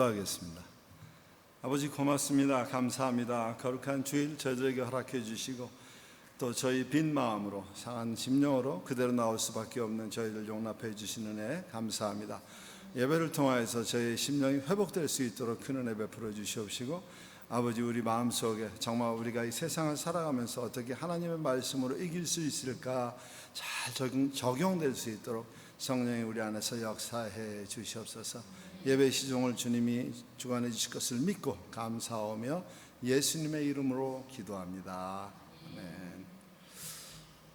하겠습니다. 아버지 고맙습니다. 감사합니다. 거룩한 주일 저희들에게 허락해 주시고 또 저희 빈 마음으로 상한 심령으로 그대로 나올 수밖에 없는 저희를 용납해 주시는 은혜 감사합니다. 예배를 통하여서 저희 심령이 회복될 수 있도록 큰 은혜 베풀어 주시옵시고 아버지 우리 마음속에 정말 우리가 이 세상을 살아가면서 어떻게 하나님의 말씀으로 이길 수 있을까 잘 적용될 수 있도록 성령이 우리 안에서 역사해 주시옵소서. 예배 시종을 주님이 주관해 주실 것을 믿고 감사하며 예수님의 이름으로 기도합니다. 아멘.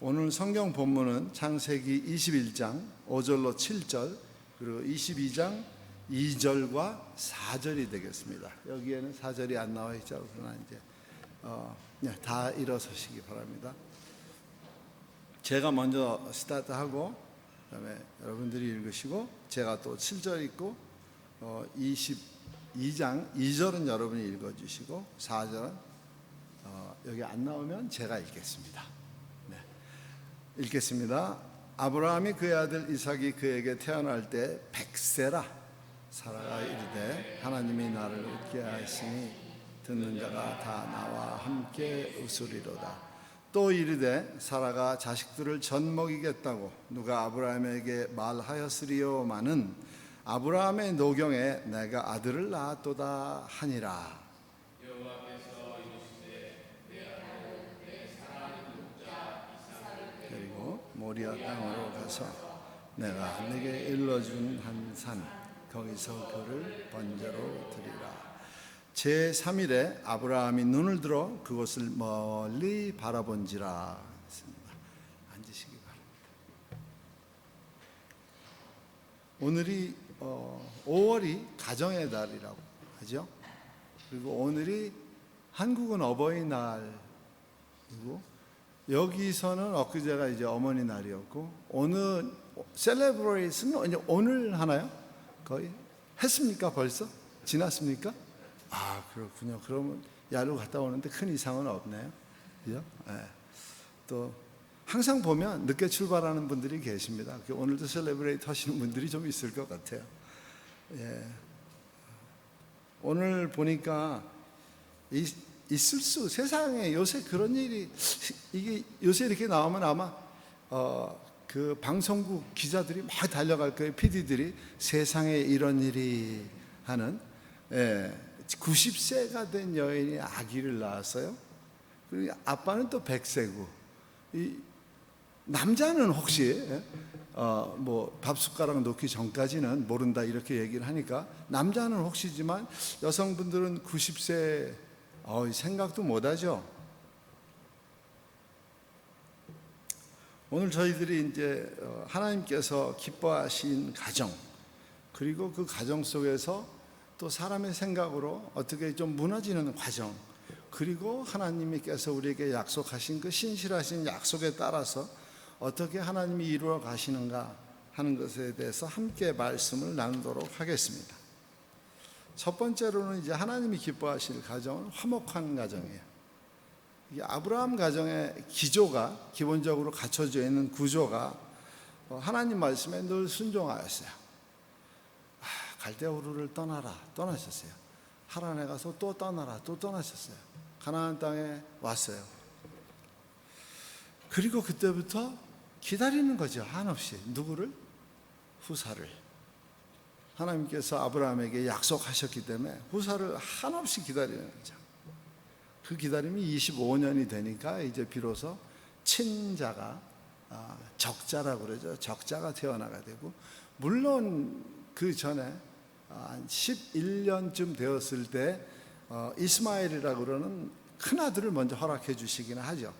오늘 성경 본문은 창세기 21장 5절로 7절 그리고 22장 2절과 4절이 되겠습니다. 여기에는 4절이 안 나와 있죠. 그러나 이제 다 일어서시기 바랍니다. 제가 먼저 스타트하고 그다음에 여러분들이 읽으시고 제가 또 7절 읽고 22장 2절은 여러분이 읽어주시고 4절은 여기 안 나오면 제가 읽겠습니다. 네. 읽겠습니다. 아브라함이 그의 아들 이삭이 그에게 태어날 때 100세라 사라가 이르되 하나님이 나를 웃게 하시니 듣는 자가 다 나와 함께 웃으리로다. 또 이르되 사라가 자식들을 전 먹이겠다고 누가 아브라함에게 말하였으리요마는 아브라함의 노경에 내가 아들을 낳았도다 하니라. 여호와께서 이르시되 내 아들 내 사랑하는 목자 이삭을 데리고 모리아 땅으로 가서 내가 내게 일러준 한 산 거기서 그를 번제로 드리라. 제3일에 아브라함이 눈을 들어 그곳을 멀리 바라본지라. 앉으시기 바랍니다. 오늘이 5월이 가정의 달이라고 하죠. 그리고 오늘이 한국은 어버이날이고 여기서는 엊그제가 이제 어머니 날이었고 오늘 셀레브레이션은 이제 오늘 하나요? 거의 했습니까? 벌써 지났습니까? 아 그렇군요. 그러면 야루 갔다 오는데 큰 이상은 없네요. 그죠? 네. 또 항상 보면 늦게 출발하는 분들이 계십니다. 오늘도 셀레브레이트 하시는 분들이 좀 있을 것 같아요. 예. 오늘 보니까 세상에 요새 그런 일이 이게 요새 이렇게 나오면 아마 그 방송국 기자들이 막 달려갈 거예요. PD들이 세상에 이런 일이 하는 90세가 된 여인이 아기를 낳았어요. 그리고 아빠는 또 100세고 남자는 혹시 뭐 밥숟가락 놓기 전까지는 모른다 이렇게 얘기를 하니까 남자는 혹시지만 여성분들은 90세 생각도 못하죠. 오늘 저희들이 이제 하나님께서 기뻐하신 가정 그리고 그 가정 속에서 또 사람의 생각으로 어떻게 좀 무너지는 과정 그리고 하나님께서 우리에게 약속하신 그 신실하신 약속에 따라서 어떻게 하나님이 이루어 가시는가 하는 것에 대해서 함께 말씀을 나누도록 하겠습니다. 첫 번째로는 이제 하나님이 기뻐하실 가정은 화목한 가정이에요. 이 아브라함 가정의 기조가 기본적으로 갖춰져 있는 구조가 하나님 말씀에 늘 순종하였어요. 갈대 우르를 떠나셨어요. 하란에 가서 또 떠나라 또 떠나셨어요. 가나안 땅에 왔어요. 그리고 그때부터 기다리는 거죠. 한없이 누구를? 후사를. 하나님께서 아브라함에게 약속하셨기 때문에 후사를 한없이 기다리는 거죠. 그 기다림이 25년이 되니까 이제 비로소 친자가 적자라고 그러죠. 적자가 태어나게 되고 물론 그 전에 11년쯤 되었을 때 이스마엘이라고 그러는 큰아들을 먼저 허락해 주시기는 하죠.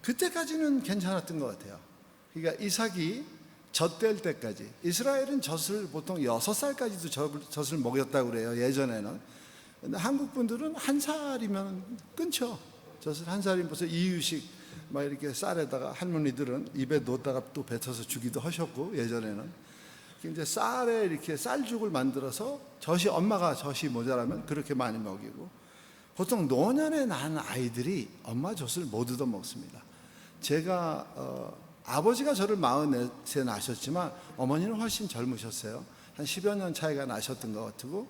그때까지는 괜찮았던 것 같아요. 그러니까 이삭이 젖될 때까지 이스라엘은 젖을 보통 6살까지도 젖을 먹였다고 그래요. 예전에는. 근데 한국 분들은 1살이면 끊죠. 젖을 1살이면 벌써 이유식 막 이렇게 쌀에다가 할머니들은 입에 넣었다가 또 뱉어서 주기도 하셨고 예전에는 이제 쌀에 이렇게 쌀죽을 만들어서 엄마가 젖이 모자라면 그렇게 많이 먹이고 보통 노년에 난 아이들이 엄마 젖을 못 얻어 먹습니다. 제가 아버지가 저를 44세 낳으셨지만 어머니는 훨씬 젊으셨어요. 한 10여 년 차이가 나셨던 것 같고,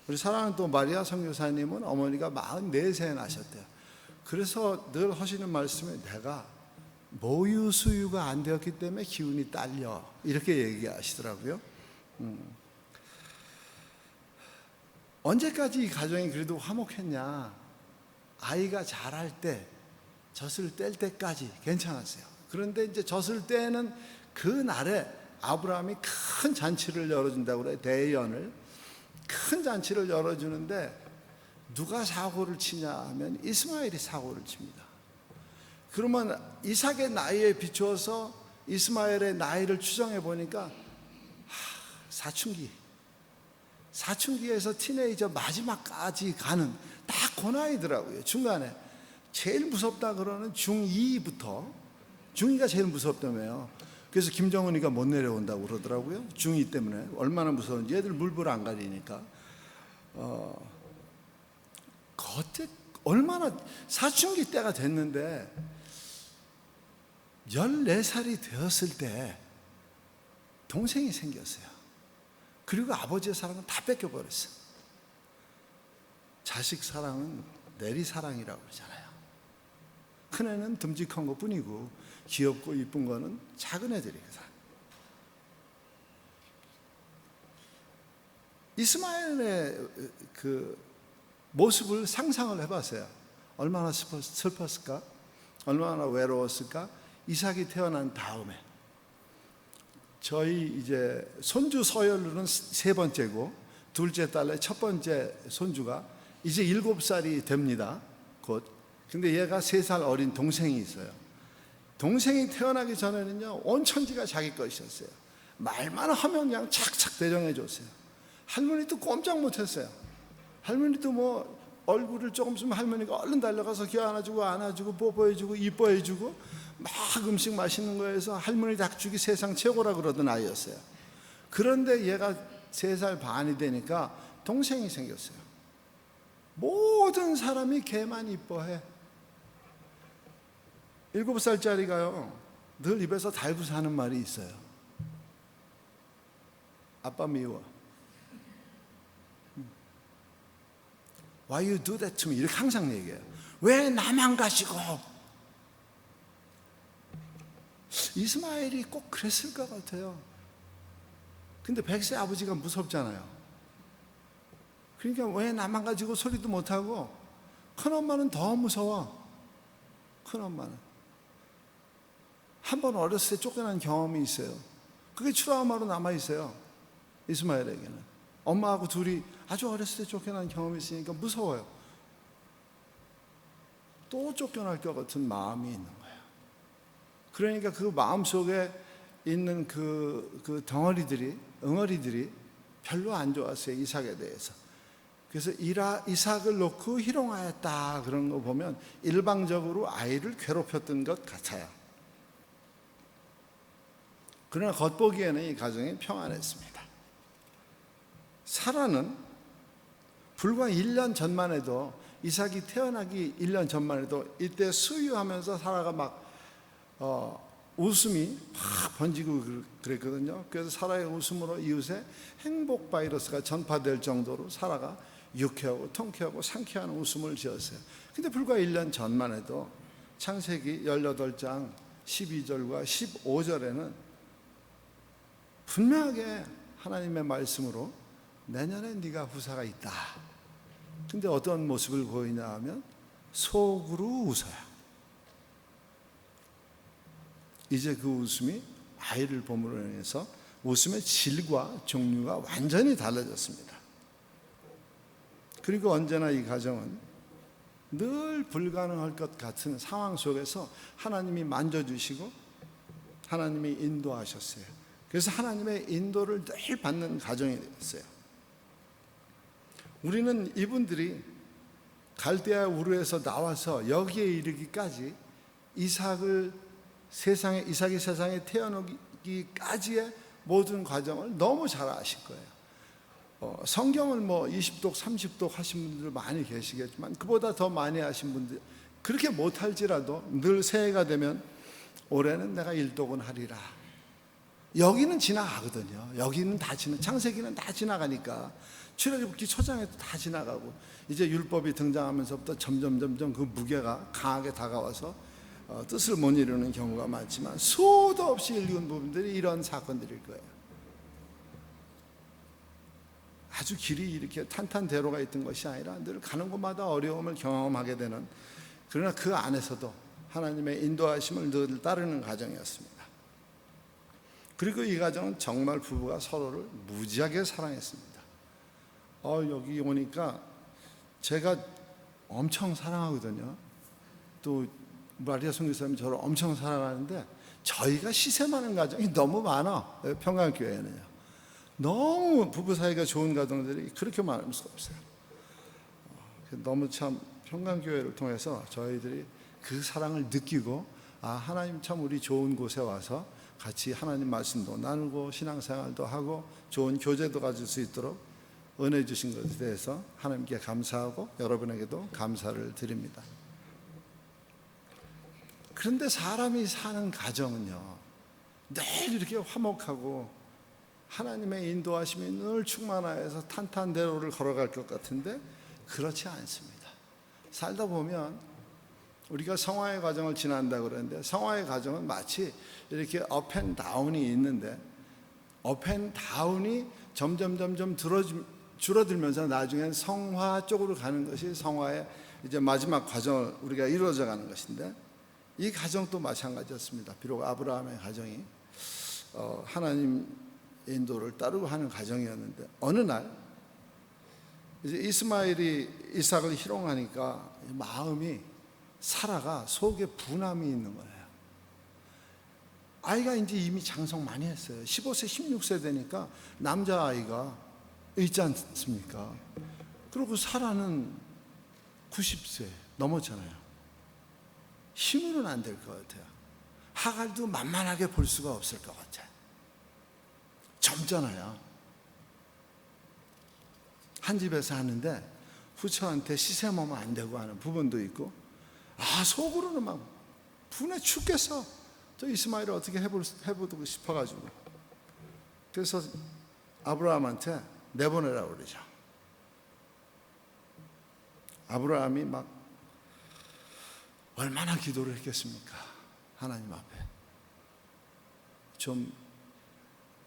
우리 사랑하는 또 마리아 선교사님은 어머니가 44세에 나셨대요. 그래서 늘 하시는 말씀이 내가 모유 수유가 안 되었기 때문에 기운이 딸려, 이렇게 얘기하시더라고요. 언제까지 이 가정이 그래도 화목했냐? 아이가 자랄 때, 젖을 뗄 때까지 괜찮았어요. 그런데 이제 젖을 떼는 그 날에 아브라함이 큰 잔치를 열어준다고 그래요. 대연을 큰 잔치를 열어주는데 누가 사고를 치냐 하면 이스마엘이 사고를 칩니다. 그러면 이삭의 나이에 비추어서 이스마엘의 나이를 추정해 보니까 사춘기에서 티네이저 마지막까지 가는 딱 그 나이더라고요. 중간에 제일 무섭다 그러는 중2부터, 중2가 제일 무섭다며요. 그래서 김정은이가 못 내려온다고 그러더라고요. 중2 때문에 얼마나 무서운지. 얘들 물불 안 가리니까. 그때 얼마나 사춘기 때가 됐는데 14살이 되었을 때 동생이 생겼어요. 그리고 아버지의 사랑은 다 뺏겨버렸어요. 자식 사랑은 내리사랑이라고 그러잖아요. 큰애는 듬직한 것 뿐이고 귀엽고 이쁜 거는 작은 애들이 사랑. 이스마엘의 그 모습을 상상을 해봤어요. 얼마나 슬펐을까? 얼마나 외로웠을까? 이삭이 태어난 다음에 저희 이제 손주 서열로는 세 번째고 둘째 딸의 첫 번째 손주가 이제 7살이 됩니다. 곧. 근데 얘가 3살 어린 동생이 있어요. 동생이 태어나기 전에는요, 온 천지가 자기 것이었어요. 말만 하면 그냥 착착 대정해 줬어요. 할머니도 꼼짝 못했어요. 할머니도 뭐 얼굴을 조금 쓰면 할머니가 얼른 달려가서 귀 안아주고 뽀뽀해주고 이뻐해주고 막 음식 맛있는 거에서 할머니 닭죽이 세상 최고라 그러던 아이였어요. 그런데 얘가 3살 반이 되니까 동생이 생겼어요. 모든 사람이 걔만 이뻐해. 7살짜리가요 늘 입에서 달고서 하는 말이 있어요. 아빠 미워. Why you do that to me? 이렇게 항상 얘기해요. 왜 나만 가시고? 이스마엘이 꼭 그랬을 것 같아요. 근데 100세 아버지가 무섭잖아요. 그러니까 왜 나만 가지고 소리도 못하고. 큰엄마는 더 무서워. 큰엄마는 한 번 어렸을 때 쫓겨난 경험이 있어요. 그게 트라우마로 남아있어요. 이스마엘에게는 엄마하고 둘이 아주 어렸을 때 쫓겨난 경험이 있으니까 무서워요. 또 쫓겨날 것 같은 마음이 있는 거예요. 그러니까 그 마음속에 있는 그 응어리들이 별로 안 좋았어요. 이삭에 대해서. 그래서 이삭을 놓고 희롱하였다 그런 거 보면 일방적으로 아이를 괴롭혔던 것 같아요. 그러나 겉보기에는 이 가정이 평안했습니다. 사라는 불과 1년 전만 해도, 이삭이 태어나기 1년 전만 해도 이때 수유하면서 사라가 막 웃음이 막 번지고 그랬거든요. 그래서 사라의 웃음으로 이웃에 행복 바이러스가 전파될 정도로 사라가 유쾌하고 통쾌하고 상쾌한 웃음을 지었어요. 근데 불과 1년 전만 해도 창세기 18장 12절과 15절에는 분명하게 하나님의 말씀으로 내년에 네가 후사가 있다. 근데 어떤 모습을 보이냐 하면 속으로 웃어요. 이제 그 웃음이 아이를 봄으로 인해서 웃음의 질과 종류가 완전히 달라졌습니다. 그리고 언제나 이 가정은 늘 불가능할 것 같은 상황 속에서 하나님이 만져주시고 하나님이 인도하셨어요. 그래서 하나님의 인도를 늘 받는 가정이 됐어요. 우리는 이분들이 갈대아 우르에서 나와서 여기에 이르기까지 이삭이 세상에 태어나기까지의 모든 과정을 너무 잘 아실 거예요. 성경을 뭐 20독 30독 하신 분들 많이 계시겠지만 그보다 더 많이 하신 분들, 그렇게 못할지라도 늘 새해가 되면 올해는 내가 1독은 하리라, 여기는 지나가거든요. 여기는 다 창세기는 다 지나가니까 출애굽기 초장에도 다 지나가고, 이제 율법이 등장하면서부터 점점 그 무게가 강하게 다가와서 뜻을 못 이루는 경우가 많지만, 수도 없이 읽은 부분들이 이런 사건들일 거예요. 아주 길이 이렇게 탄탄대로가 있던 것이 아니라 늘 가는 곳마다 어려움을 경험하게 되는, 그러나 그 안에서도 하나님의 인도하심을 늘 따르는 가정이었습니다. 그리고 이 가정은 정말 부부가 서로를 무지하게 사랑했습니다. 여기 오니까 제가 엄청 사랑하거든요. 또 마리아 선교사님이 저를 엄청 사랑하는데, 저희가 시샘하는 가정이 너무 많아. 평강교회는요. 너무 부부 사이가 좋은 가정들이 그렇게 많을 수가 없어요. 너무 참 평강교회를 통해서 저희들이 그 사랑을 느끼고, 하나님 참 우리 좋은 곳에 와서 같이 하나님 말씀도 나누고 신앙생활도 하고 좋은 교제도 가질 수 있도록 은혜 주신 것에 대해서 하나님께 감사하고 여러분에게도 감사를 드립니다. 그런데 사람이 사는 가정은요, 늘 이렇게 화목하고 하나님의 인도하심이 늘 충만하여서 탄탄대로를 걸어갈 것 같은데 그렇지 않습니다. 살다 보면 우리가 성화의 과정을 지난다고 그러는데, 성화의 과정은 마치 이렇게 업 앤 다운이 있는데, 업 앤 다운이 점점 줄어들면서 나중엔 성화 쪽으로 가는 것이 성화의 이제 마지막 과정을 우리가 이루어져 가는 것인데, 이 가정도 마찬가지였습니다. 비록 아브라함의 가정이 하나님 인도를 따르고 하는 가정이었는데, 어느 날 이제 이스마엘이 이삭을 희롱하니까 마음이, 사라가 속에 분함이 있는 거예요. 아이가 이제 이미 장성 많이 했어요. 15세 16세 되니까 남자아이가 있지 않습니까? 그리고 사라는 90세 넘었잖아요. 힘으로는 안 될 것 같아요. 하갈도 만만하게 볼 수가 없을 것 같아요. 젊잖아요. 한 집에서 하는데 후처한테 시샘하면 안 되고 하는 부분도 있고, 속으로는 막 분해 죽겠어. 저 이스마엘을 어떻게 해보고 싶어가지고. 그래서 아브라함한테 내보내라고 그러죠. 아브라함이 막 얼마나 기도를 했겠습니까? 하나님 앞에. 좀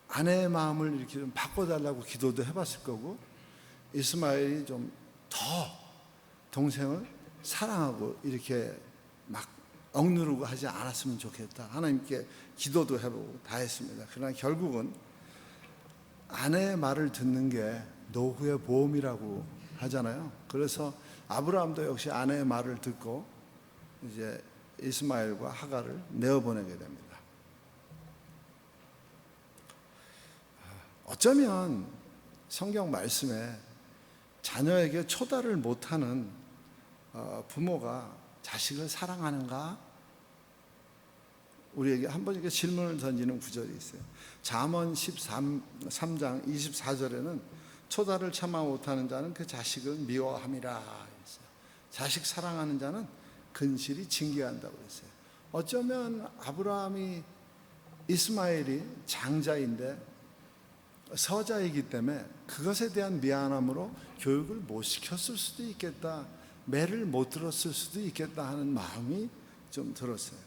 아내의 마음을 이렇게 좀 바꿔달라고 기도도 해봤을 거고, 이스마엘이 좀 더 동생을 사랑하고 이렇게 막 억누르고 하지 않았으면 좋겠다. 하나님께 기도도 해보고 다 했습니다. 그러나 결국은 아내의 말을 듣는 게 노후의 보험이라고 하잖아요. 그래서 아브라함도 역시 아내의 말을 듣고 이제 이스마엘과 하갈을 내어보내게 됩니다. 어쩌면 성경 말씀에 자녀에게 초달을 못하는 부모가 자식을 사랑하는가? 우리에게 한 번 이렇게 질문을 던지는 구절이 있어요. 잠언 13장 24절에는 초달을 참아 못하는 자는 그 자식을 미워함이라 했어요. 자식 사랑하는 자는 근실이 징계한다고 했어요. 어쩌면 아브라함이, 이스마엘이 장자인데 서자이기 때문에 그것에 대한 미안함으로 교육을 못 시켰을 수도 있겠다, 매를 못 들었을 수도 있겠다 하는 마음이 좀 들었어요.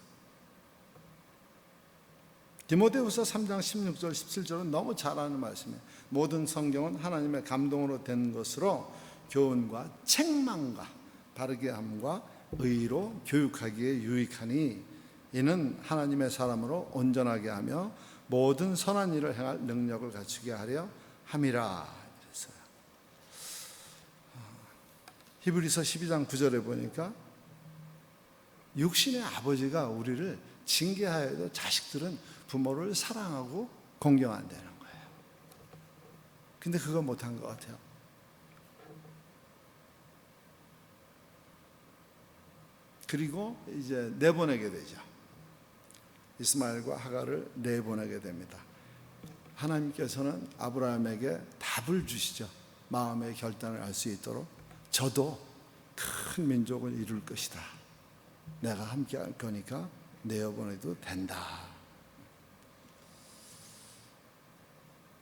디모데후서 3장 16절 17절은 너무 잘 아는 말씀이에요. 모든 성경은 하나님의 감동으로 된 것으로 교훈과 책망과 바르게 함과 의로 교육하기에 유익하니, 이는 하나님의 사람으로 온전하게 하며 모든 선한 일을 행할 능력을 갖추게 하려 함이라 그랬어요. 히브리서 12장 9절에 보니까 육신의 아버지가 우리를 징계하여도 자식들은 부모를 사랑하고 공경한다는 거예요. 근데 그거 못한 것 같아요. 그리고 이제 내보내게 되죠. 이스마엘과 하갈을 내보내게 됩니다. 하나님께서는 아브라함에게 답을 주시죠. 마음의 결단을 할 수 있도록. 저도 큰 민족을 이룰 것이다. 내가 함께 할 거니까 내어보내도 된다.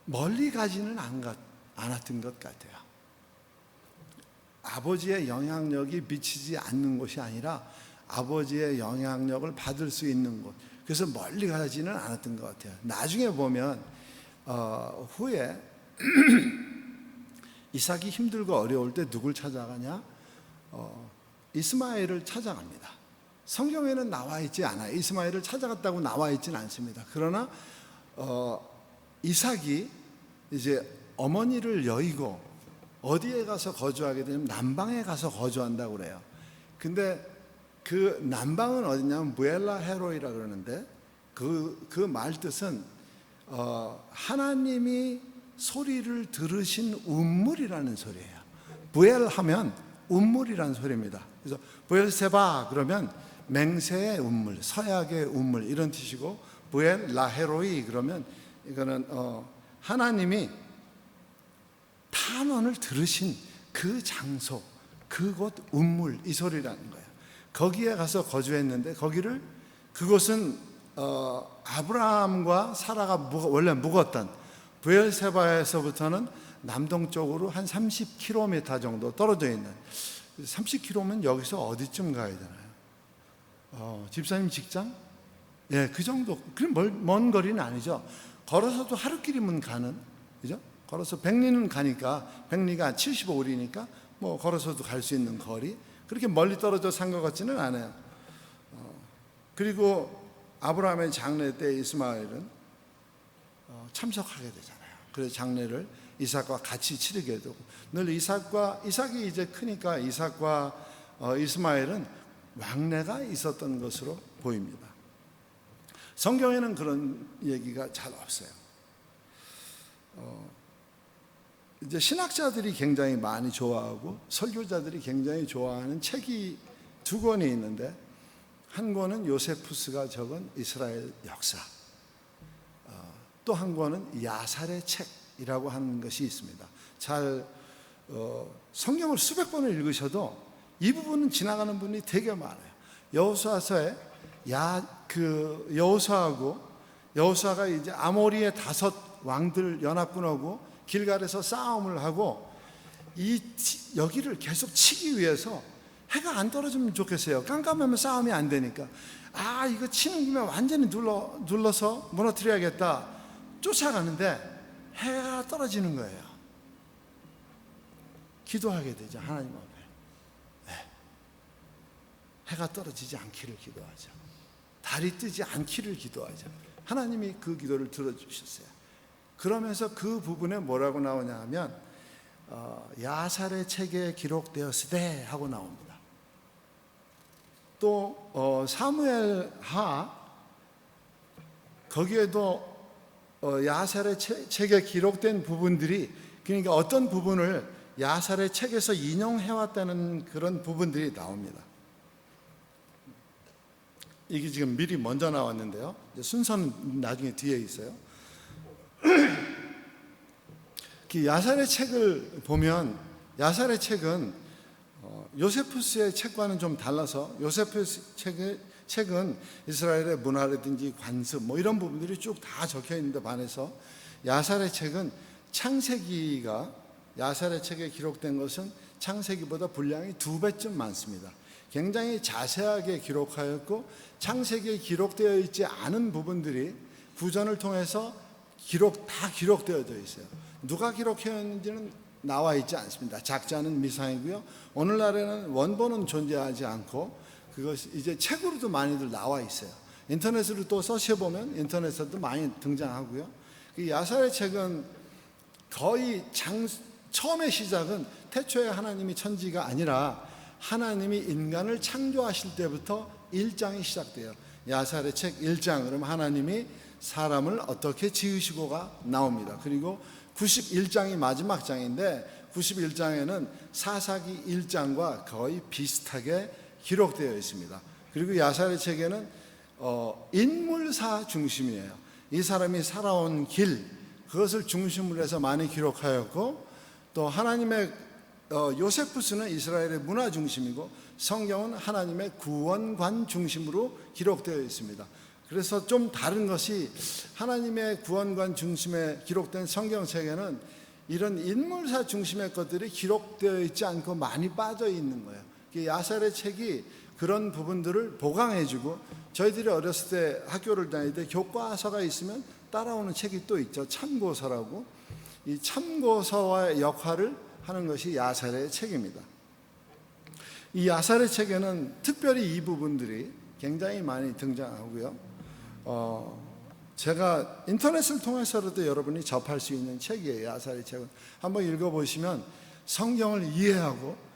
멀리 가지는 않았던 것 같아요. 아버지의 영향력이 미치지 않는 곳이 아니라 아버지의 영향력을 받을 수 있는 곳, 그래서 멀리 가지는 않았던 것 같아요. 나중에 보면 후에 이삭이 힘들고 어려울 때 누굴 찾아가냐? 이스마엘을 찾아갑니다. 성경에는 나와 있지 않아요. 이스마엘을 찾아갔다고 나와 있지는 않습니다. 그러나 이삭이 이제 어머니를 여의고 어디에 가서 거주하게 되냐면 남방에 가서 거주한다고 그래요. 근데 그 남방은 어디냐면 무엘라 헤로이라 그러는데 그 말 뜻은 하나님이 소리를 들으신 운물이라는 소리예요. 부엘 하면 운물이라는 소리입니다. 그래서 부엘세바 그러면 맹세의 운물, 서약의 운물 이런 뜻이고, 부엘 라헤로이 그러면 이거는 하나님이 탄원을 들으신 그 장소, 그곳 운물 이 소리라는 거예요. 거기에 가서 거주했는데 그곳은 아브라함과 사라가 원래 묵었던 부엘세바에서부터는 남동쪽으로 한 30km 정도 떨어져 있는, 30km면 여기서 어디쯤 가야 되나요? 집사님 직장? 예, 그 정도. 그럼 먼 거리는 아니죠. 걸어서도 하루길이면 가는, 그죠? 걸어서 백리는 가니까, 백리가 75리니까 뭐 걸어서도 갈 수 있는 거리. 그렇게 멀리 떨어져 산 것 같지는 않아요. 그리고 아브라함의 장례 때 이스마엘은 참석하게 되잖아요. 그래서 장례를 이삭과 같이 치르게 되고, 늘 이삭이 이제 크니까 이삭과 이스마엘은 왕래가 있었던 것으로 보입니다. 성경에는 그런 얘기가 잘 없어요. 이제 신학자들이 굉장히 많이 좋아하고 설교자들이 굉장히 좋아하는 책이 두 권이 있는데, 한 권은 요세푸스가 적은 이스라엘 역사, 또 한 권은 야살의 책이라고 하는 것이 있습니다. 성경을 수백 번을 읽으셔도 이 부분은 지나가는 분이 되게 많아요. 여호수아서에 여호수아가 이제 아모리의 5 왕들 연합군하고 길갈에서 싸움을 하고 여기를 계속 치기 위해서 해가 안 떨어지면 좋겠어요. 깜깜하면 싸움이 안 되니까. 이거 치는 김에 완전히 눌러서 무너뜨려야겠다. 쫓아가는데 해가 떨어지는 거예요. 기도하게 되죠. 하나님 앞에. 해가 떨어지지 않기를 기도하죠. 달이 뜨지 않기를 기도하죠. 하나님이 그 기도를 들어주셨어요. 그러면서 그 부분에 뭐라고 나오냐 하면 야살의 책에 기록되었으되 하고 나옵니다. 또 사무엘하 거기에도 야살의 책에 기록된 부분들이, 그러니까 어떤 부분을 야살의 책에서 인용해왔다는 그런 부분들이 나옵니다. 이게 지금 미리 먼저 나왔는데요. 순서는 나중에 뒤에 있어요. 야살의 책을 보면, 야살의 책은 요세푸스의 책과는 좀 달라서, 요세푸스 책은 이스라엘의 문화라든지 관습 뭐 이런 부분들이 쭉 다 적혀 있는데 반해서 야살의 책은 야살의 책에 기록된 것은 창세기보다 분량이 2배쯤 많습니다. 굉장히 자세하게 기록하였고, 창세기에 기록되어 있지 않은 부분들이 구전을 통해서 다 기록되어져 있어요. 누가 기록했는지는 나와 있지 않습니다. 작자는 미상이고요. 오늘날에는 원본은 존재하지 않고 그것이 이제 책으로도 많이들 나와 있어요. 인터넷으로 또 서치해보면 인터넷에도 많이 등장하고요. 야살의 책은 거의 처음의 시작은 태초에 하나님이 천지가 아니라 하나님이 인간을 창조하실 때부터 1장이 시작돼요. 야살의 책 1장, 그러면 하나님이 사람을 어떻게 지으시고가 나옵니다. 그리고 91장이 마지막 장인데 91장에는 사사기 1장과 거의 비슷하게 기록되어 있습니다. 그리고 야살의 책에는 인물사 중심이에요. 이 사람이 살아온 길, 그것을 중심으로 해서 많이 기록하였고, 또 하나님의 요세푸스는 이스라엘의 문화 중심이고, 성경은 하나님의 구원관 중심으로 기록되어 있습니다. 그래서 좀 다른 것이 하나님의 구원관 중심에 기록된 성경책에는 이런 인물사 중심의 것들이 기록되어 있지 않고 많이 빠져 있는 거예요. 야살의 책이 그런 부분들을 보강해주고, 저희들이 어렸을 때 학교를 다닐 때 교과서가 있으면 따라오는 책이 또 있죠. 참고서라고. 이 참고서와의 역할을 하는 것이 야살의 책입니다. 이 야살의 책에는 특별히 이 부분들이 굉장히 많이 등장하고요. 제가 인터넷을 통해서라도 여러분이 접할 수 있는 책이에요. 야살의 책은 한번 읽어보시면 성경을 이해하고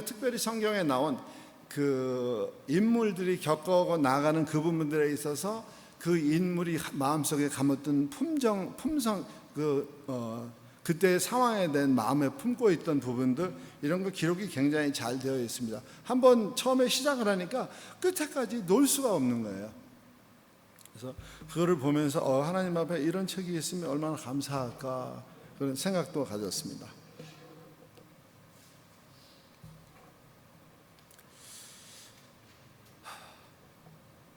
특별히 성경에 나온 그 인물들이 겪어가고 나가는 그 부분들에 있어서 그 인물이 마음속에 감았던 품성, 그때의 상황에 대한 마음에 품고 있던 부분들, 이런 거 기록이 굉장히 잘 되어 있습니다. 한번 처음에 시작을 하니까 끝에까지 놓을 수가 없는 거예요. 그래서 그거를 보면서 하나님 앞에 이런 책이 있으면 얼마나 감사할까, 그런 생각도 가졌습니다.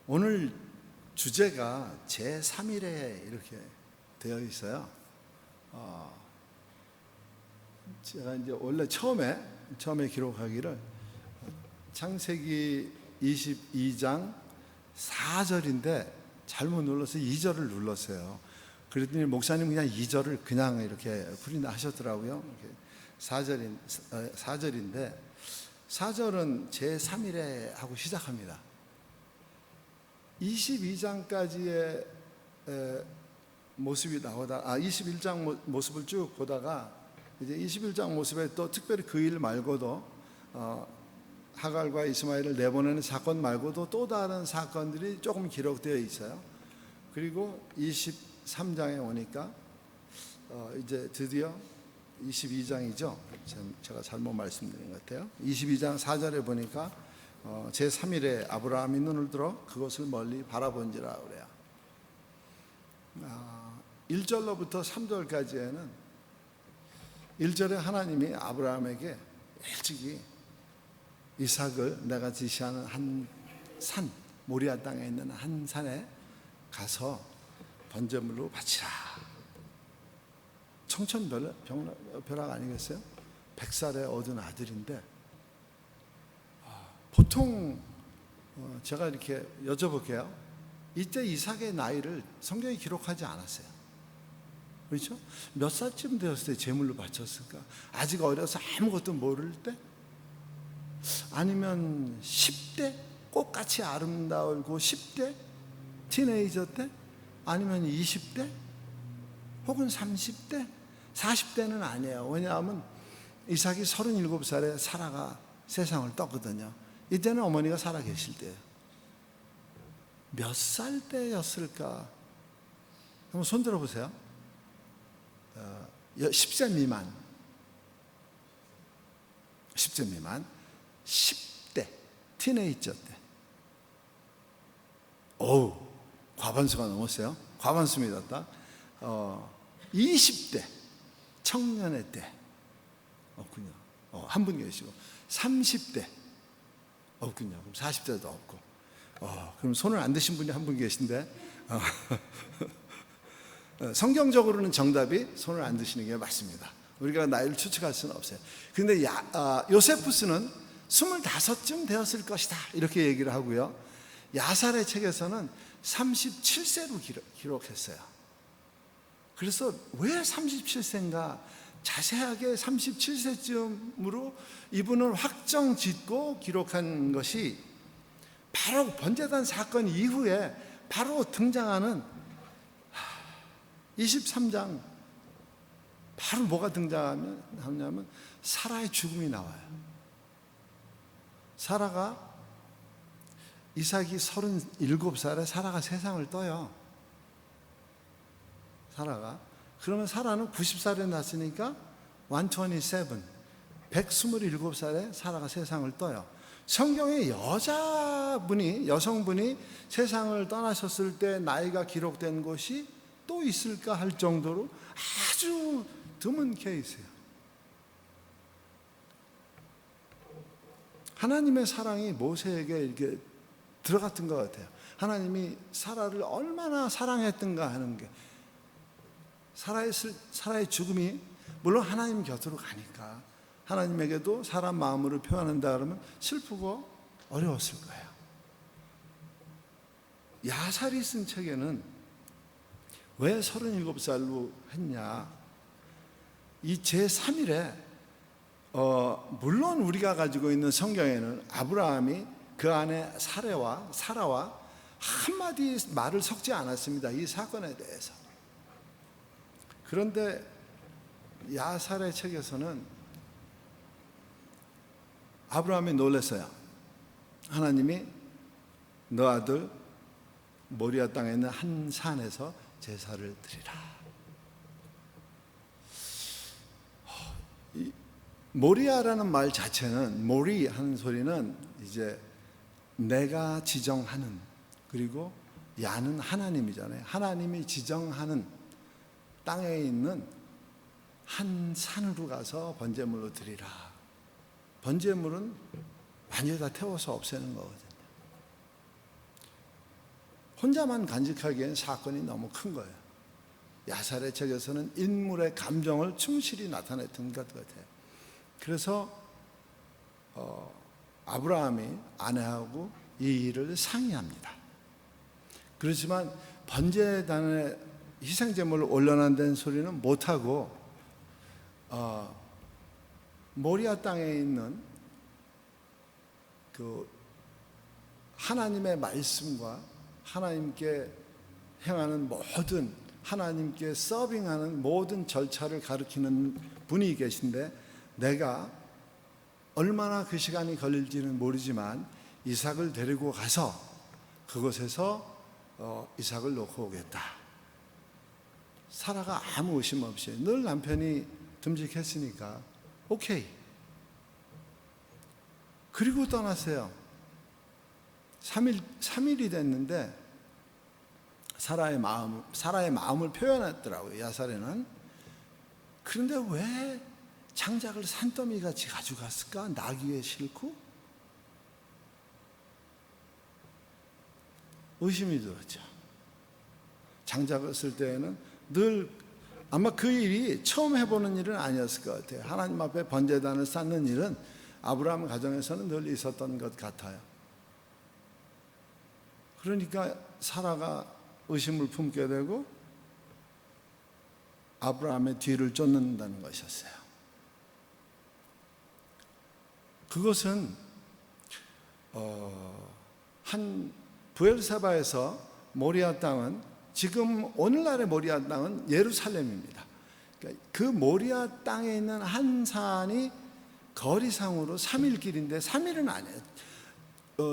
오늘 주제가 제3일에 이렇게 되어 있어요. 제가 이제 원래 처음에 기록하기를 창세기 22장 4절인데 잘못 눌러서 2절을 눌렀어요. 그랬더니 목사님 그냥 2절을 그냥 이렇게 하셨더라고요. 4절인데 4절은 제3일에 하고 시작합니다. 22장까지의 모습이 나오다, 21장 모습을 쭉 보다가 이제 21장 모습에 또 특별히 그 일 말고도 하갈과 이스마엘을 내보내는 사건 말고도 또 다른 사건들이 조금 기록되어 있어요. 그리고 23장에 오니까 이제 드디어 22장이죠. 제가 잘못 말씀드린 것 같아요. 22장 4절에 보니까 제3일에 아브라함이 눈을 들어 그것을 멀리 바라본지라 그래요. 1절로부터 3절까지에는 1절에 하나님이 아브라함에게 일찍이 이삭을 내가 지시하는 한 산, 모리아 땅에 있는 한 산에 가서 번제물로 바치라. 청천벽락 아니겠어요? 100살에 얻은 아들인데, 보통 제가 이렇게 여쭤볼게요. 이때 이삭의 나이를 성경이 기록하지 않았어요. 그렇죠? 몇 살쯤 되었을 때 제물로 바쳤을까? 아직 어려서 아무것도 모를 때? 아니면 10대? 꽃같이 아름다울고 10대? 티네이저 때? 아니면 20대? 혹은 30대? 40대는 아니에요. 왜냐하면 이삭이 37살에 사라가 세상을 떴거든요. 이때는 어머니가 살아 계실 때예요. 몇 살 때였을까? 한번 손 들어보세요. 10세 미만, 10세 미만, 10대, 티네이저 때. 어우, 과반수가 넘었어요. 과반수입니다. 딱. 20대, 청년의 때. 없군요. 한 분 계시고. 30대. 없군요. 그럼 40대도 없고. 그럼 손을 안 드신 분이 한 분 계신데. 성경적으로는 정답이 손을 안 드시는 게 맞습니다. 우리가 나이를 추측할 수는 없어요. 근데 요세푸스는 25쯤 되었을 것이다 이렇게 얘기를 하고요. 야살의 책에서는 37세로 기록했어요. 그래서 왜 37세인가? 자세하게 37세쯤으로 이분을 확정 짓고 기록한 것이 바로 번제단 사건 이후에 바로 등장하는 23장, 바로 뭐가 등장하냐면 사라의 죽음이 나와요. 사라가, 이삭이 37살에 사라가 세상을 떠요. 사라가. 그러면 사라는 90살에 났으니까 127, 127살에 사라가 세상을 떠요. 성경에 여성분이 세상을 떠나셨을 때 나이가 기록된 것이 또 있을까 할 정도로 아주 드문 케이스예요. 하나님의 사랑이 모세에게 이렇게 들어갔던 것 같아요. 하나님이 사라를 얼마나 사랑했던가 하는 게, 사라의 죽음이 물론 하나님 곁으로 가니까 하나님에게도 사람 마음으로 표현한다 그러면 슬프고 어려웠을 거예요. 야살이 쓴 책에는 왜 37살로 했냐, 이 제3일에 물론 우리가 가지고 있는 성경에는 아브라함이 그 안에 사라와 한마디 말을 섞지 않았습니다, 이 사건에 대해서. 그런데 야살의 책에서는 아브라함이 놀랐어요. 하나님이 너 아들 모리아 땅에 있는 한 산에서 제사를 드리라. 이 모리아라는 말 자체는, 모리 하는 소리는 이제 내가 지정하는, 그리고 야는 하나님이잖아요. 하나님이 지정하는 땅에 있는 한 산으로 가서 번제물로 드리라. 번제물은 완전히 다 태워서 없애는 거거든요. 혼자만 간직하기엔 사건이 너무 큰 거예요. 야살의 책에서는 인물의 감정을 충실히 나타냈던 것 같아요. 그래서 아브라함이 아내하고 이 일을 상의합니다. 그렇지만 번제단에 희생제물을 올려놓는다는 소리는 못하고 모리아 땅에 있는 그 하나님의 말씀과 하나님께 행하는 모든, 하나님께 서빙하는 모든 절차를 가르치는 분이 계신데, 내가 얼마나 그 시간이 걸릴지는 모르지만 이삭을 데리고 가서 그곳에서 이삭을 놓고 오겠다. 사라가 아무 의심 없이, 늘 남편이 듬직했으니까 오케이. 그리고 떠났어요. 3일이 됐는데 사라의 마음을 표현했더라고요, 야살에는. 그런데 왜 장작을 산더미같이 가져갔을까? 나귀에 싣고? 의심이 들었죠. 장작을 쓸 때에는 늘 아마 그 일이 처음 해보는 일은 아니었을 것 같아요. 하나님 앞에 번제단을 쌓는 일은 아브라함 가정에서는 늘 있었던 것 같아요. 그러니까 사라가 의심을 품게 되고 아브라함의 뒤를 쫓는다는 것이었어요. 그것은 한 브엘사바에서 모리아 땅은, 지금 오늘날의 모리아 땅은 예루살렘입니다. 그러니까 그 모리아 땅에 있는 한 산이 거리상으로 3일 길인데 3일은 아니에요.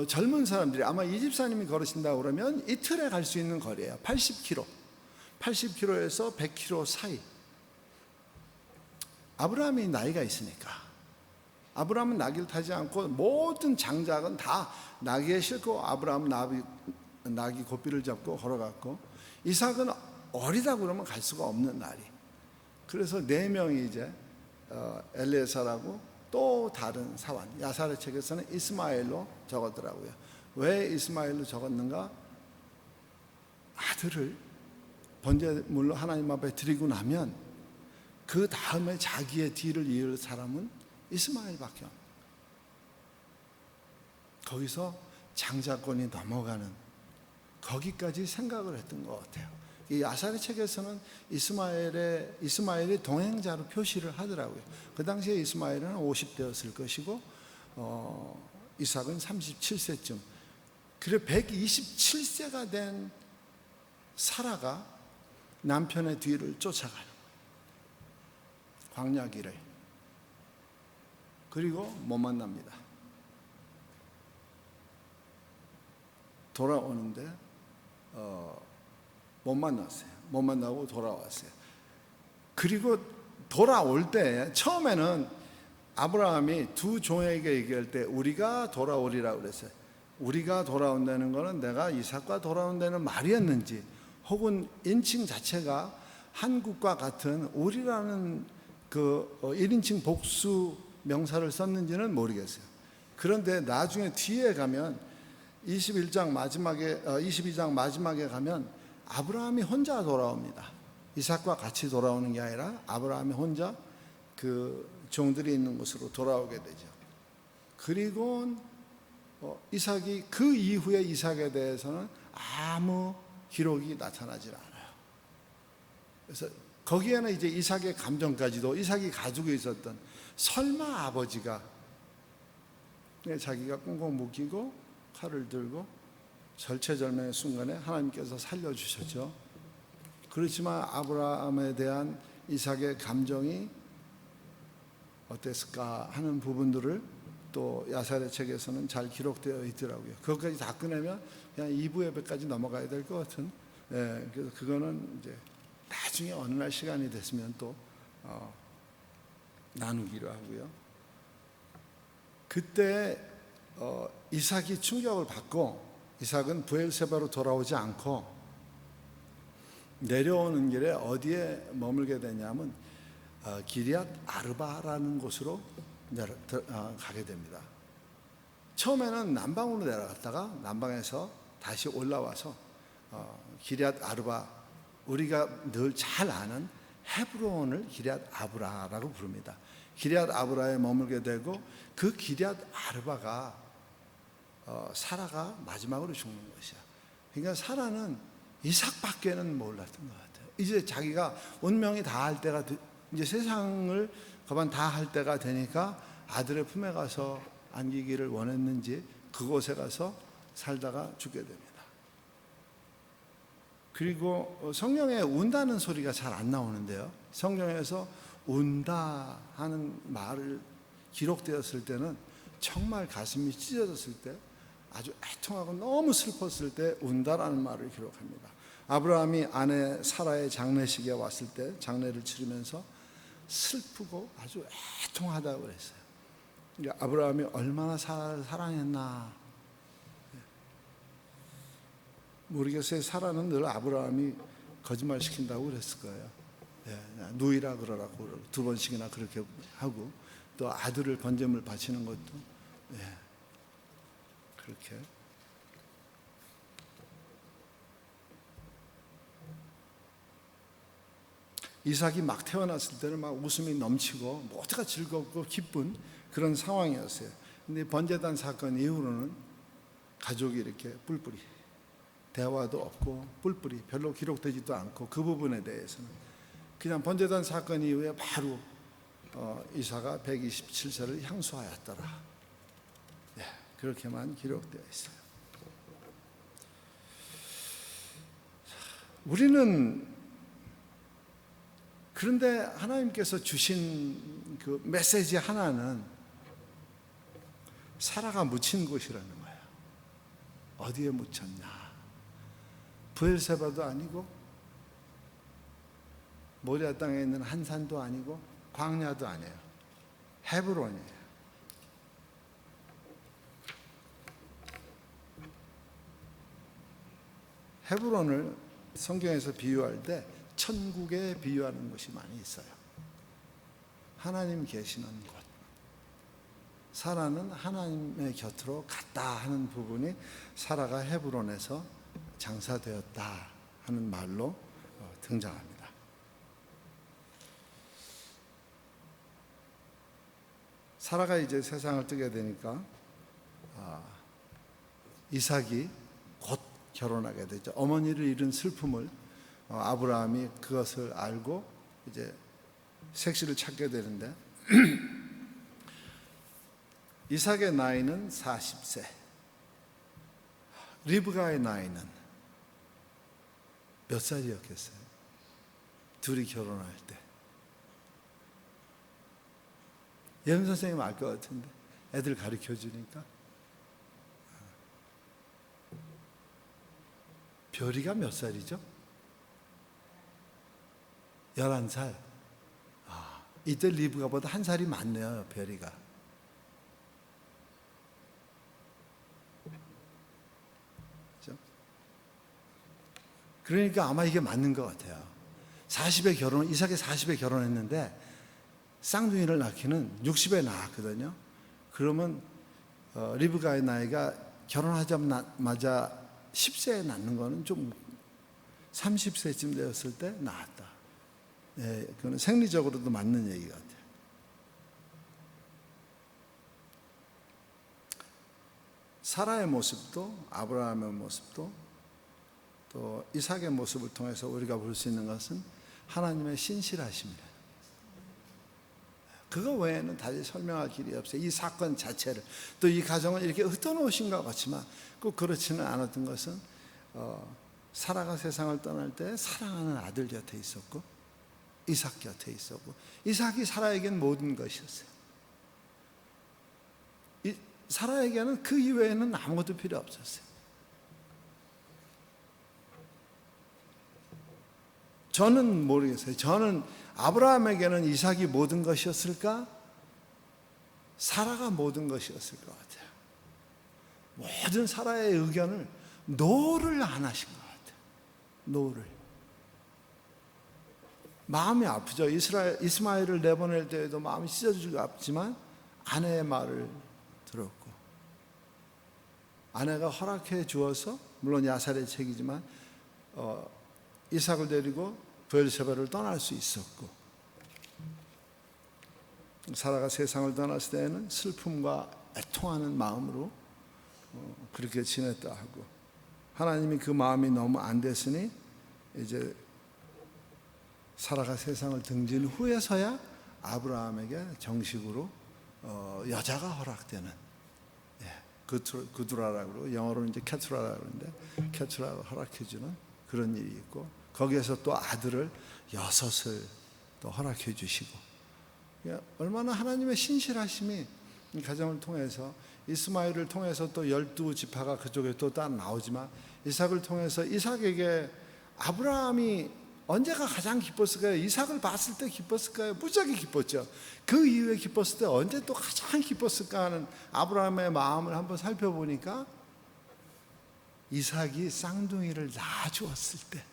젊은 사람들이 아마 이 집사님이 걸으신다고 그러면 이틀에 갈 수 있는 거리예요. 80km에서 100km 사이. 아브라함이 나이가 있으니까, 아브라함은 나귀를 타지 않고 모든 장작은 다 나귀에 싣고 아브라함은 나귀 고삐를 잡고 걸어갔고, 이삭은 어리다 그러면 갈 수가 없는 날이. 그래서 4명이 이제 엘리에셀하고 또 다른 사환, 야살의 책에서는 이스마엘로 적었더라고요. 왜 이스마엘로 적었는가? 아들을 번제물로 하나님 앞에 드리고 나면 그 다음에 자기의 뒤를 이을 사람은 이스마엘밖에 없는, 거기서 장자권이 넘어가는, 거기까지 생각을 했던 것 같아요. 이 야살의 책에서는 이스마엘의 동행자로 표시를 하더라고요. 그 당시에 이스마엘은 50대였을 것이고 이삭은 37세쯤. 그래 127세가 된 사라가 남편의 뒤를 쫓아가는 광야 길을. 그리고 못 만납니다. 돌아오는데 못 만났어요. 못 만나고 돌아왔어요. 그리고 돌아올 때 처음에는 아브라함이 두 종에게 얘기할 때 우리가 돌아오리라고 그랬어요. 우리가 돌아온다는 것은 내가 이삭과 돌아온다는 말이었는지, 혹은 인칭 자체가 한국과 같은 우리라는 그 1인칭 복수 명사를 썼는지는 모르겠어요. 그런데 나중에 뒤에 가면 22장 마지막에 가면 아브라함이 혼자 돌아옵니다. 이삭과 같이 돌아오는 게 아니라 아브라함이 혼자 그 종들이 있는 곳으로 돌아오게 되죠. 그리고 이삭이 그 이후에 이삭에 대해서는 아무 기록이 나타나질 않아요. 그래서 거기에는 이제 이삭의 감정까지도 이삭이 가지고 있었던 설마 아버지가 자기가 꽁꽁 묶이고 칼을 들고 절체절명의 순간에 하나님께서 살려주셨죠. 그렇지만 아브라함에 대한 이삭의 감정이 어땠을까 하는 부분들을 또 야살의 책에서는 잘 기록되어 있더라고요. 그것까지 다 꺼내면 그냥 2부 예배까지 넘어가야 될 것 같은. 그래서 그거는 이제 나중에 어느 날 시간이 됐으면 또 나누기로 하고요. 그때 이삭이 충격을 받고 이삭은 브엘세바로 돌아오지 않고 내려오는 길에 어디에 머물게 되냐면 기럇 아르바라는 곳으로 가게 됩니다. 처음에는 남방으로 내려갔다가 남방에서 다시 올라와서 기럇 아르바, 우리가 늘 잘 아는 헤브론을 기럇 아브라라고 부릅니다. 기럇 아브라에 머물게 되고 그 기럇 아르바가 사라가 마지막으로 죽는 것이야. 그러니까 사라는 이삭밖에는 몰랐던 것 같아요. 이제 자기가 운명이 다 할 때가, 이제 세상을 거반 다 할 때가 되니까 아들의 품에 가서 안기기를 원했는지 그곳에 가서 살다가 죽게 됩니다. 그리고 성경에 운다는 소리가 잘 안 나오는데요, 성경에서 운다 하는 말을 기록되었을 때는 정말 가슴이 찢어졌을 때, 아주 애통하고 너무 슬펐을 때 운다라는 말을 기록합니다. 아브라함이 아내 사라의 장례식에 왔을 때 장례를 치르면서 슬프고 아주 애통하다고 그랬어요. 그러니까 아브라함이 얼마나 사라를 사랑했나 모르겠어요. 사라는 늘 아브라함이 거짓말 시킨다고 그랬을 거예요. 누이라 그러라고 2번씩이나 그렇게 하고, 또 아들을 번제물 바치는 것도 그렇게. 이삭이 막 태어났을 때는 막 웃음이 넘치고 모두가 즐겁고 기쁜 그런 상황이었어요. 근데 번제단 사건 이후로는 가족이 이렇게 뿔뿔이, 대화도 없고 뿔뿔이 별로 기록되지도 않고, 그 부분에 대해서는 그냥 번제단 사건 이후에 바로 이삭아 127세를 향수하였더라, 그렇게만 기록되어 있어요. 우리는 그런데 하나님께서 주신 그 메시지 하나는 사라가 묻힌 곳이라는 거예요. 어디에 묻혔냐? 브엘세바도 아니고 모리아 땅에 있는 한 산도 아니고 광야도 아니에요. 헤브론이에요. 헤브론을 성경에서 비유할 때 천국에 비유하는 것이 많이 있어요. 하나님 계시는 곳, 사라는 하나님의 곁으로 갔다 하는 부분이 사라가 헤브론에서 장사되었다 하는 말로 등장합니다. 사라가 이제 세상을 뜨게 되니까 이삭이 곧 결혼하게 되죠. 어머니를 잃은 슬픔을 아브라함이 그것을 알고 이제 색시를 찾게 되는데 이삭의 나이는 40세, 리브가의 나이는 몇 살이었겠어요? 둘이 결혼할 때. 예은 선생님 알 것 같은데, 애들 가르쳐 주니까. 별이가 몇 살이죠? 11살. 이때 리브가보다 한 살이 많네요, 별이가. 그렇죠? 그러니까 아마 이게 맞는 것 같아요. 40에 이삭이 40에 결혼했는데 쌍둥이를 낳기는 60에 낳았거든요. 그러면 리브가의 나이가 결혼하자마자 10세에 낳는 거는 좀 30세쯤 되었을 때 낳았다. 예, 그건 생리적으로도 맞는 얘기 같아요. 사라의 모습도 아브라함의 모습도 또 이삭의 모습을 통해서 우리가 볼 수 있는 것은 하나님의 신실하심이다. 그거 외에는 다시 설명할 길이 없어요. 이 사건 자체를, 또 이 가정을 이렇게 흩어놓으신 것 같지만 꼭 그렇지는 않았던 것은 사라가 세상을 떠날 때 사랑하는 아들 곁에 있었고 이삭 곁에 있었고, 이삭이 사라에겐 모든 것이었어요. 사라에게는 그 이외에는 아무것도 필요 없었어요. 저는 모르겠어요. 저는 아브라함에게는 이삭이 모든 것이었을까? 사라가 모든 것이었을 것 같아요. 모든 사라의 의견을 노를 안 하신 것 같아요. 노를. 마음이 아프죠. 이스마엘을 내보낼 때에도 마음이 찢어지고 아프지만 아내의 말을 들었고, 아내가 허락해 주어서, 물론 야살의 책이지만 이삭을 데리고 브엘세바를 떠날 수 있었고, 사라가 세상을 떠났을 때에는 슬픔과 애통하는 마음으로 그렇게 지냈다 하고, 하나님이 그 마음이 너무 안 됐으니 이제 사라가 세상을 등진 후에서야 아브라함에게 정식으로 여자가 허락되는, 그두라라고 그러고 영어로는 이제 캐투라라고 그러는데 캐투라가 허락해주는 그런 일이 있고, 거기에서 또 아들을 6을 또 허락해 주시고, 얼마나 하나님의 신실하심이 이 가정을 통해서, 이스마엘을 통해서 또 12지파가 그쪽에 또 따라 나오지만 이삭을 통해서 이삭에게 아브라함이 언제가 가장 기뻤을까요? 이삭을 봤을 때 기뻤을까요? 무지하게 기뻤죠. 그 이후에 기뻤을 때 언제 또 가장 기뻤을까 하는 아브라함의 마음을 한번 살펴보니까 이삭이 쌍둥이를 낳아주었을 때,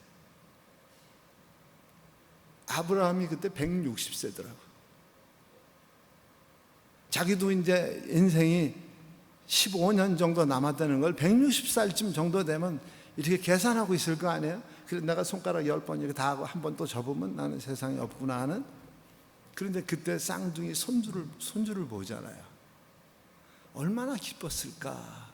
아브라함이 그때 160세더라고요. 자기도 이제 인생이 15년 정도 남았다는 걸 160살쯤 정도 되면 이렇게 계산하고 있을 거 아니에요? 그래서 내가 손가락 10번 이렇게 다 하고 한 번 또 접으면 나는 세상에 없구나 하는. 그런데 그때 쌍둥이 손주를 보잖아요. 얼마나 기뻤을까.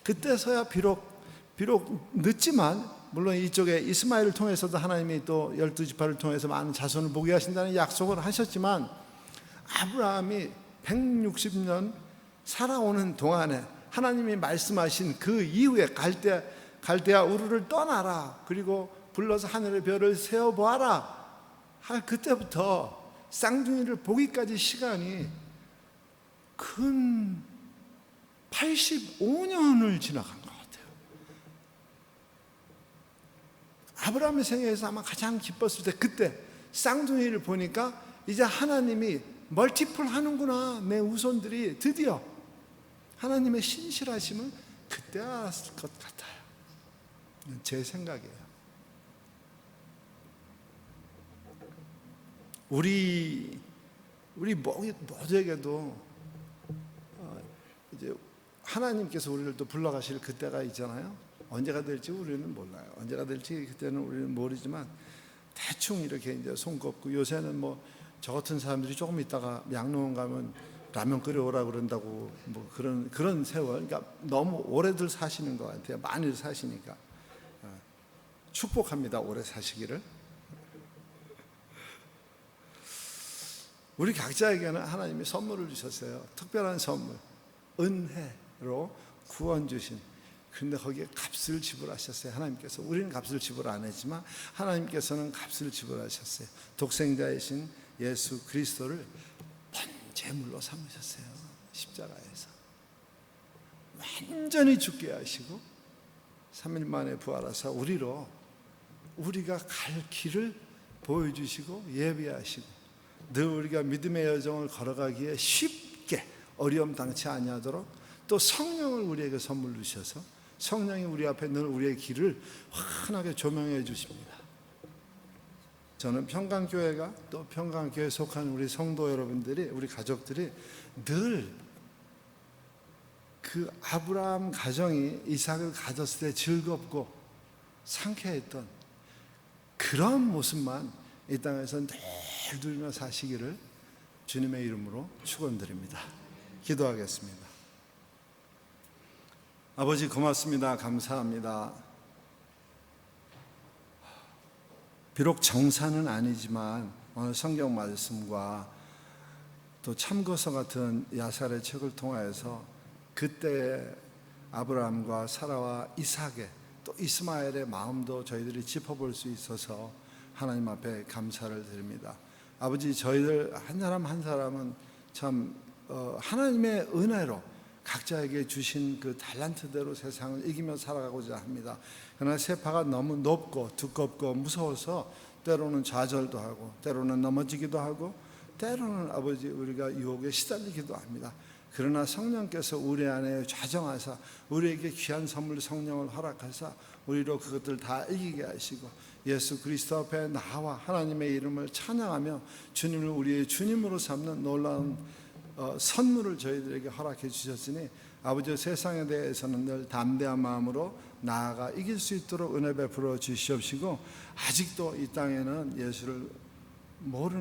그때서야 비록 늦지만, 물론 이쪽에 이스마엘을 통해서도 하나님이 또 12지파를 통해서 많은 자손을 보게 하신다는 약속을 하셨지만, 아브라함이 160년 살아오는 동안에 하나님이 말씀하신 그 이후에 갈대아 우르를 떠나라, 그리고 불러서 하늘의 별을 세어보아라 할 그때부터 쌍둥이를 보기까지 시간이 근 85년을 지나간 것 같아요. 아브라함의 생애에서 아마 가장 기뻤을 때, 그때 쌍둥이를 보니까 이제 하나님이 멀티플 하는구나, 내 후손들이 드디어 하나님의 신실하심을 그때 알았을 것 같아요. 제 생각이에요. 우리 모두에게도 이제 하나님께서 우리를 또 불러가실 그때가 있잖아요. 언제가 될지 우리는 몰라요. 언제가 될지 그때는 우리는 모르지만 대충 이렇게 이제 손꼽고, 요새는 뭐 저 같은 사람들이 조금 있다가 양로원 가면 라면 끓여오라 그런다고, 뭐 그런 세월. 그러니까 너무 오래들 사시는 것 같아요. 많이들 사시니까. 축복합니다. 오래 사시기를. 우리 각자에게는 하나님이 선물을 주셨어요. 특별한 선물, 은혜로 구원 주신. 그런데 거기에 값을 지불하셨어요. 하나님께서. 우리는 값을 지불 안 했지만 하나님께서는 값을 지불하셨어요. 독생자이신 예수 그리스도를 번제물로 삼으셨어요. 십자가에서 완전히 죽게 하시고 3일 만에 부활하사 우리가 갈 길을 보여주시고 예비하시고, 늘 우리가 믿음의 여정을 걸어가기에 쉽게 어려움당치 아니하도록 또 성령을 우리에게 선물로 주셔서 성령이 우리 앞에 늘 우리의 길을 환하게 조명해 주십니다. 저는 평강교회가, 또 평강교회에 속한 우리 성도 여러분들이, 우리 가족들이 늘 그 아브라함 가정이 이삭을 가졌을 때 즐겁고 상쾌했던 그런 모습만 이 땅에서 늘 누리며 사시기를 주님의 이름으로 축원드립니다. 기도하겠습니다. 아버지 고맙습니다. 감사합니다. 비록 정사는 아니지만 오늘 성경 말씀과 또 참고서 같은 야살의 책을 통하여서 그때 아브라함과 사라와 이삭의 또 이스마엘의 마음도 저희들이 짚어볼 수 있어서 하나님 앞에 감사를 드립니다. 아버지, 저희들 한 사람 한 사람은 참 하나님의 은혜로 각자에게 주신 그 달란트대로 세상을 이기며 살아가고자 합니다. 그러나 세파가 너무 높고 두껍고 무서워서 때로는 좌절도 하고 때로는 넘어지기도 하고 때로는 아버지 우리가 유혹에 시달리기도 합니다. 그러나 성령께서 우리 안에 좌정하사 우리에게 귀한 선물 성령을 허락하사 우리로 그것들 다 이기게 하시고 예수 그리스도 앞에 나와 하나님의 이름을 찬양하며 주님을 우리의 주님으로 삼는 놀라운 선물을 저희들에게 허락해 주셨으니 아버지, 세상에 대해서는 늘 담대한 마음으로 나아가 이길 수 있도록 은혜 베풀어 주시옵시고, 아직도 이 땅에는 예수를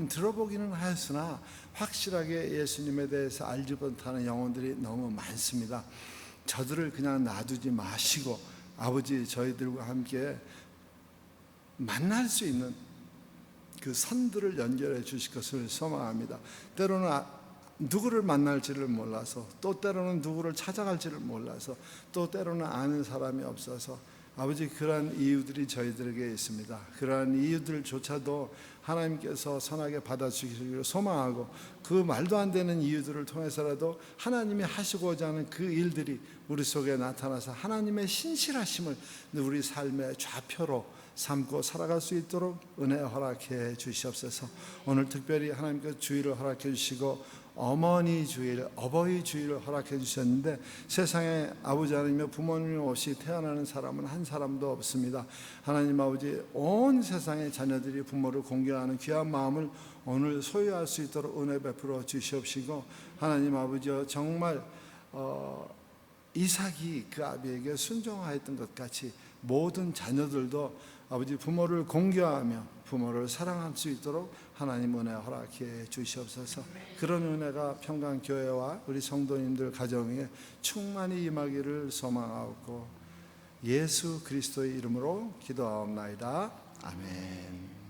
들어보기는 하였으나 확실하게 예수님에 대해서 알지 못하는 영혼들이 너무 많습니다. 저들을 그냥 놔두지 마시고 아버지, 저희들과 함께 만날 수 있는 그 선들을 연결해 주실 것을 소망합니다. 때로는 누구를 만날지를 몰라서, 또 때로는 누구를 찾아갈지를 몰라서, 또 때로는 아는 사람이 없어서 아버지, 그러한 이유들이 저희들에게 있습니다. 그러한 이유들조차도 하나님께서 선하게 받아주시기를 소망하고, 그 말도 안 되는 이유들을 통해서라도 하나님이 하시고자 하는 그 일들이 우리 속에 나타나서 하나님의 신실하심을 우리 삶의 좌표로 삼고 살아갈 수 있도록 은혜 허락해 주시옵소서. 오늘 특별히 하나님께서 주의를 허락해 주시고 어머니 주일, 어버이 주일을 허락해 주셨는데 세상에 아버지 하나님의 부모님 없이 태어나는 사람은 한 사람도 없습니다. 하나님 아버지, 온 세상의 자녀들이 부모를 공경하는 귀한 마음을 오늘 소유할 수 있도록 은혜 베풀어 주시옵시고, 하나님 아버지, 정말 이삭이 그 아비에게 순종하였던 것 같이 모든 자녀들도 아버지 부모를 공경하며 부모를 사랑할 수 있도록 하나님 은혜 허락해 주시옵소서. 그런 은혜가 평강교회와 우리 성도님들 가정에 충만히 임하기를 소망하고 예수 그리스도의 이름으로 기도하옵나이다. 아멘.